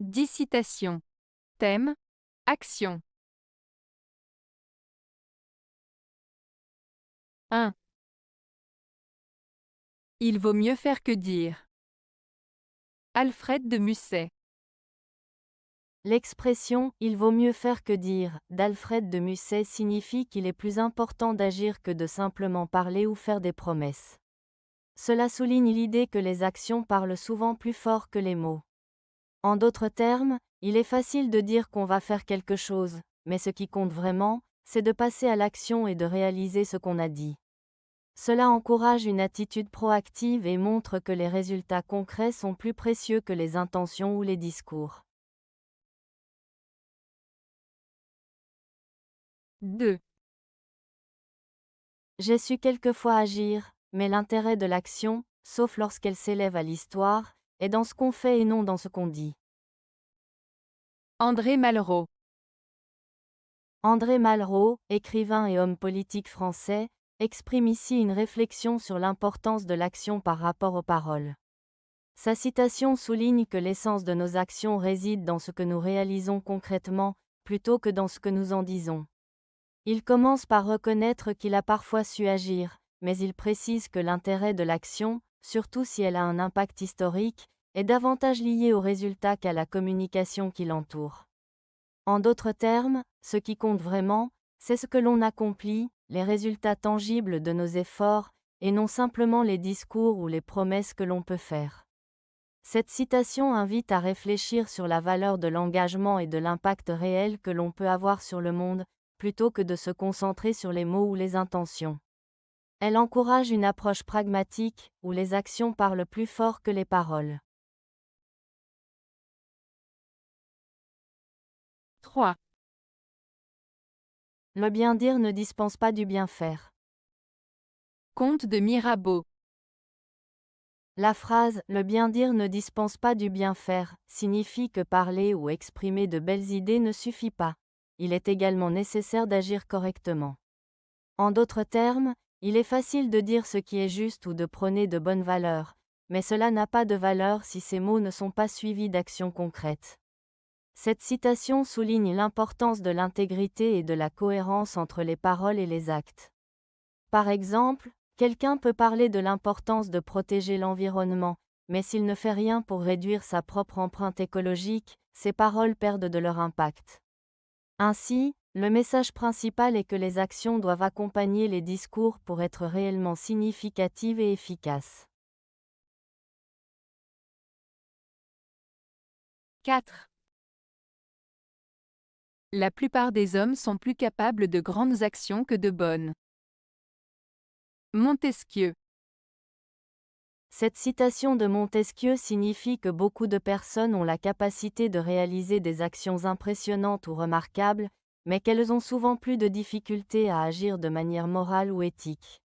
10 citations. Thème, action. 1. Il vaut mieux faire que dire. Alfred de Musset. L'expression « il vaut mieux faire que dire » d'Alfred de Musset signifie qu'il est plus important d'agir que de simplement parler ou faire des promesses. Cela souligne l'idée que les actions parlent souvent plus fort que les mots. En d'autres termes, il est facile de dire qu'on va faire quelque chose, mais ce qui compte vraiment, c'est de passer à l'action et de réaliser ce qu'on a dit. Cela encourage une attitude proactive et montre que les résultats concrets sont plus précieux que les intentions ou les discours. 2. J'ai su quelquefois agir, mais l'intérêt de l'action, sauf lorsqu'elle s'élève à l'histoire, est dans ce qu'on fait et non dans ce qu'on dit. André Malraux. André Malraux, écrivain et homme politique français, exprime ici une réflexion sur l'importance de l'action par rapport aux paroles. Sa citation souligne que l'essence de nos actions réside dans ce que nous réalisons concrètement, plutôt que dans ce que nous en disons. Il commence par reconnaître qu'il a parfois su agir, mais il précise que l'intérêt de l'action, surtout si elle a un impact historique, est davantage lié au résultat qu'à la communication qui l'entoure. En d'autres termes, ce qui compte vraiment, c'est ce que l'on accomplit, les résultats tangibles de nos efforts, et non simplement les discours ou les promesses que l'on peut faire. Cette citation invite à réfléchir sur la valeur de l'engagement et de l'impact réel que l'on peut avoir sur le monde, plutôt que de se concentrer sur les mots ou les intentions. Elle encourage une approche pragmatique, où les actions parlent plus fort que les paroles. 3. Le bien dire ne dispense pas du bien faire. Comte de Mirabeau. La phrase « le bien dire ne dispense pas du bien faire » signifie que parler ou exprimer de belles idées ne suffit pas. Il est également nécessaire d'agir correctement. En d'autres termes, il est facile de dire ce qui est juste ou de prôner de bonnes valeurs, mais cela n'a pas de valeur si ces mots ne sont pas suivis d'actions concrètes. Cette citation souligne l'importance de l'intégrité et de la cohérence entre les paroles et les actes. Par exemple, quelqu'un peut parler de l'importance de protéger l'environnement, mais s'il ne fait rien pour réduire sa propre empreinte écologique, ses paroles perdent de leur impact. Ainsi, le message principal est que les actions doivent accompagner les discours pour être réellement significatives et efficaces. 4. La plupart des hommes sont plus capables de grandes actions que de bonnes. Montesquieu. Cette citation de Montesquieu signifie que beaucoup de personnes ont la capacité de réaliser des actions impressionnantes ou remarquables, mais qu'elles ont souvent plus de difficultés à agir de manière morale ou éthique.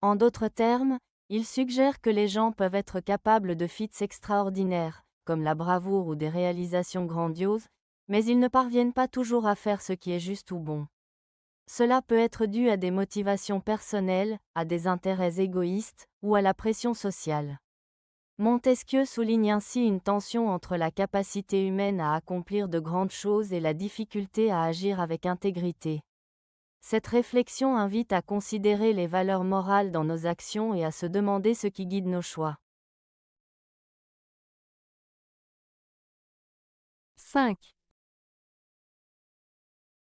En d'autres termes, il suggère que les gens peuvent être capables de feats extraordinaires, comme la bravoure ou des réalisations grandioses, mais ils ne parviennent pas toujours à faire ce qui est juste ou bon. Cela peut être dû à des motivations personnelles, à des intérêts égoïstes, ou à la pression sociale. Montesquieu souligne ainsi une tension entre la capacité humaine à accomplir de grandes choses et la difficulté à agir avec intégrité. Cette réflexion invite à considérer les valeurs morales dans nos actions et à se demander ce qui guide nos choix. 5.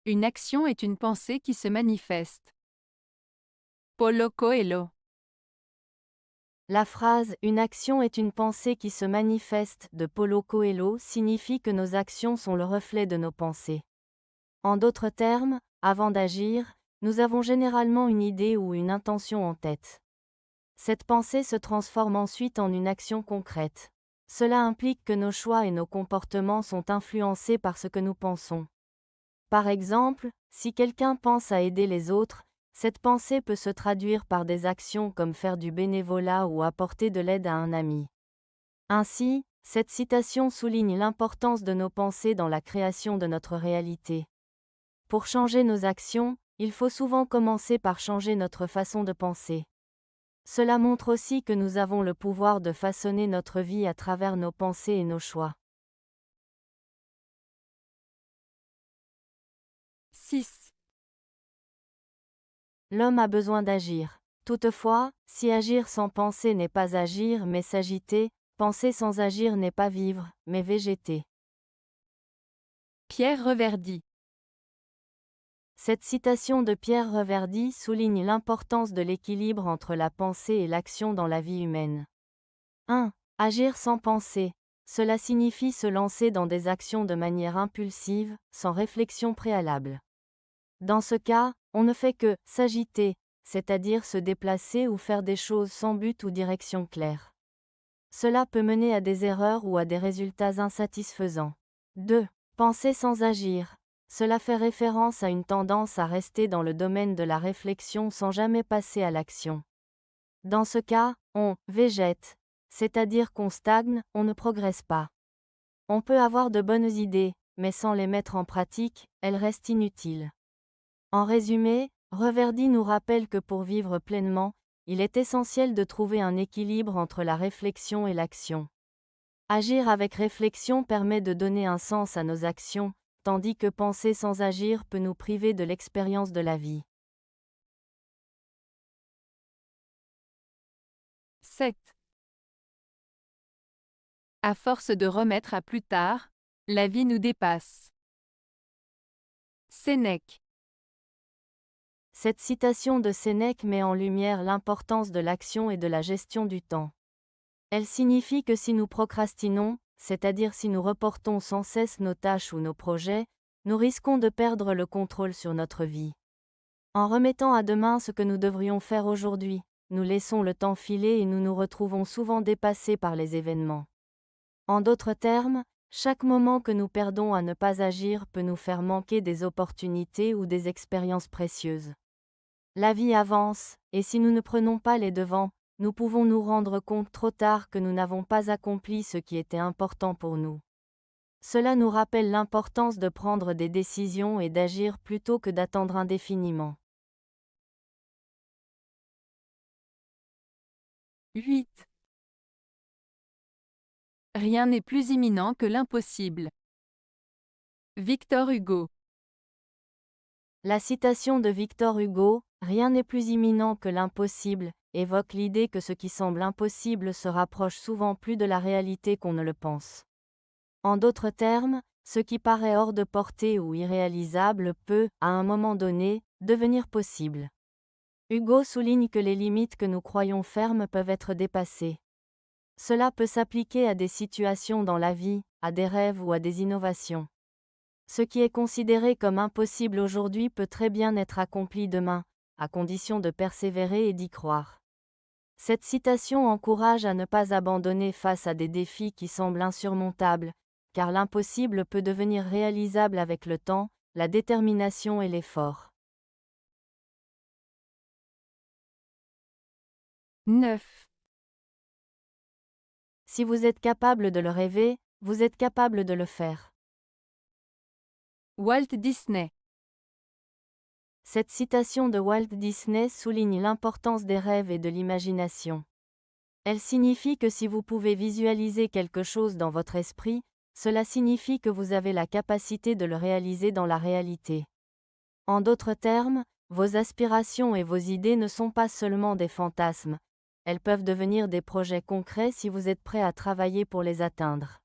Une action est une pensée qui se manifeste. Paulo Coelho. La phrase « une action est une pensée qui se manifeste » de Paulo Coelho signifie que nos actions sont le reflet de nos pensées. En d'autres termes, avant d'agir, nous avons généralement une idée ou une intention en tête. Cette pensée se transforme ensuite en une action concrète. Cela implique que nos choix et nos comportements sont influencés par ce que nous pensons. Par exemple, si quelqu'un pense à aider les autres, cette pensée peut se traduire par des actions comme faire du bénévolat ou apporter de l'aide à un ami. Ainsi, cette citation souligne l'importance de nos pensées dans la création de notre réalité. Pour changer nos actions, il faut souvent commencer par changer notre façon de penser. Cela montre aussi que nous avons le pouvoir de façonner notre vie à travers nos pensées et nos choix. 6. L'homme a besoin d'agir. Toutefois, si agir sans penser n'est pas agir mais s'agiter, penser sans agir n'est pas vivre, mais végéter. Pierre Reverdy. Cette citation de Pierre Reverdy souligne l'importance de l'équilibre entre la pensée et l'action dans la vie humaine. 1. Agir sans penser. Cela signifie se lancer dans des actions de manière impulsive, sans réflexion préalable. Dans ce cas, on ne fait que s'agiter, c'est-à-dire se déplacer ou faire des choses sans but ou direction claire. Cela peut mener à des erreurs ou à des résultats insatisfaisants. 2. Penser sans agir. Cela fait référence à une tendance à rester dans le domaine de la réflexion sans jamais passer à l'action. Dans ce cas, on végète, c'est-à-dire qu'on stagne, on ne progresse pas. On peut avoir de bonnes idées, mais sans les mettre en pratique, elles restent inutiles. En résumé, Reverdy nous rappelle que pour vivre pleinement, il est essentiel de trouver un équilibre entre la réflexion et l'action. Agir avec réflexion permet de donner un sens à nos actions, tandis que penser sans agir peut nous priver de l'expérience de la vie. 7. À force de remettre à plus tard, la vie nous dépasse. Sénèque. Cette citation de Sénèque met en lumière l'importance de l'action et de la gestion du temps. Elle signifie que si nous procrastinons, c'est-à-dire si nous reportons sans cesse nos tâches ou nos projets, nous risquons de perdre le contrôle sur notre vie. En remettant à demain ce que nous devrions faire aujourd'hui, nous laissons le temps filer et nous nous retrouvons souvent dépassés par les événements. En d'autres termes, chaque moment que nous perdons à ne pas agir peut nous faire manquer des opportunités ou des expériences précieuses. La vie avance, et si nous ne prenons pas les devants, nous pouvons nous rendre compte trop tard que nous n'avons pas accompli ce qui était important pour nous. Cela nous rappelle l'importance de prendre des décisions et d'agir plutôt que d'attendre indéfiniment. 8. Rien n'est plus imminent que l'impossible. Victor Hugo. La citation de Victor Hugo, « Rien n'est plus imminent que l'impossible », évoque l'idée que ce qui semble impossible se rapproche souvent plus de la réalité qu'on ne le pense. En d'autres termes, ce qui paraît hors de portée ou irréalisable peut, à un moment donné, devenir possible. Hugo souligne que les limites que nous croyons fermes peuvent être dépassées. Cela peut s'appliquer à des situations dans la vie, à des rêves ou à des innovations. Ce qui est considéré comme impossible aujourd'hui peut très bien être accompli demain, à condition de persévérer et d'y croire. Cette citation encourage à ne pas abandonner face à des défis qui semblent insurmontables, car l'impossible peut devenir réalisable avec le temps, la détermination et l'effort. 9. Si vous êtes capable de le rêver, vous êtes capable de le faire. Walt Disney. Cette citation de Walt Disney souligne l'importance des rêves et de l'imagination. Elle signifie que si vous pouvez visualiser quelque chose dans votre esprit, cela signifie que vous avez la capacité de le réaliser dans la réalité. En d'autres termes, vos aspirations et vos idées ne sont pas seulement des fantasmes, elles peuvent devenir des projets concrets si vous êtes prêt à travailler pour les atteindre.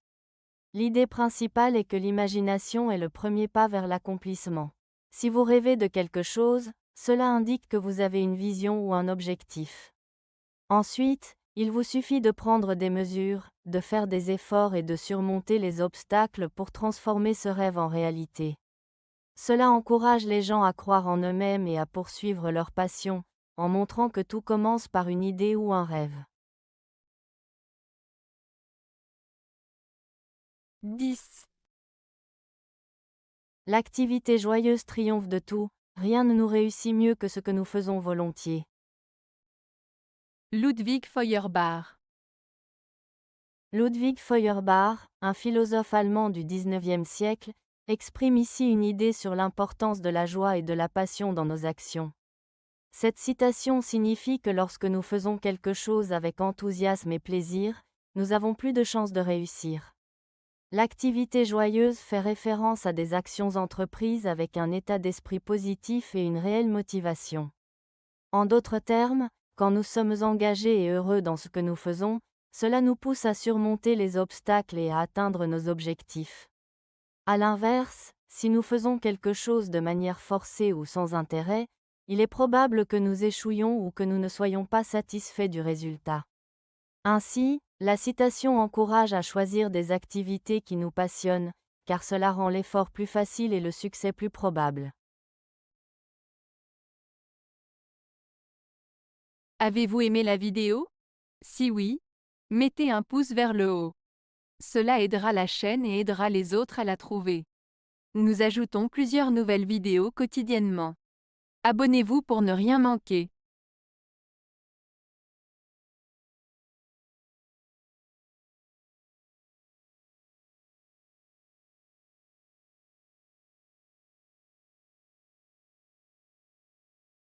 L'idée principale est que l'imagination est le premier pas vers l'accomplissement. Si vous rêvez de quelque chose, cela indique que vous avez une vision ou un objectif. Ensuite, il vous suffit de prendre des mesures, de faire des efforts et de surmonter les obstacles pour transformer ce rêve en réalité. Cela encourage les gens à croire en eux-mêmes et à poursuivre leur passion, en montrant que tout commence par une idée ou un rêve. 10. L'activité joyeuse triomphe de tout, rien ne nous réussit mieux que ce que nous faisons volontiers. Ludwig Feuerbach. Ludwig Feuerbach, un philosophe allemand du XIXe siècle, exprime ici une idée sur l'importance de la joie et de la passion dans nos actions. Cette citation signifie que lorsque nous faisons quelque chose avec enthousiasme et plaisir, nous avons plus de chances de réussir. L'activité joyeuse fait référence à des actions entreprises avec un état d'esprit positif et une réelle motivation. En d'autres termes, quand nous sommes engagés et heureux dans ce que nous faisons, cela nous pousse à surmonter les obstacles et à atteindre nos objectifs. À l'inverse, si nous faisons quelque chose de manière forcée ou sans intérêt, il est probable que nous échouions ou que nous ne soyons pas satisfaits du résultat. Ainsi, la citation encourage à choisir des activités qui nous passionnent, car cela rend l'effort plus facile et le succès plus probable. Avez-vous aimé la vidéo? Si oui, mettez un pouce vers le haut. Cela aidera la chaîne et aidera les autres à la trouver. Nous ajoutons plusieurs nouvelles vidéos quotidiennement. Abonnez-vous pour ne rien manquer.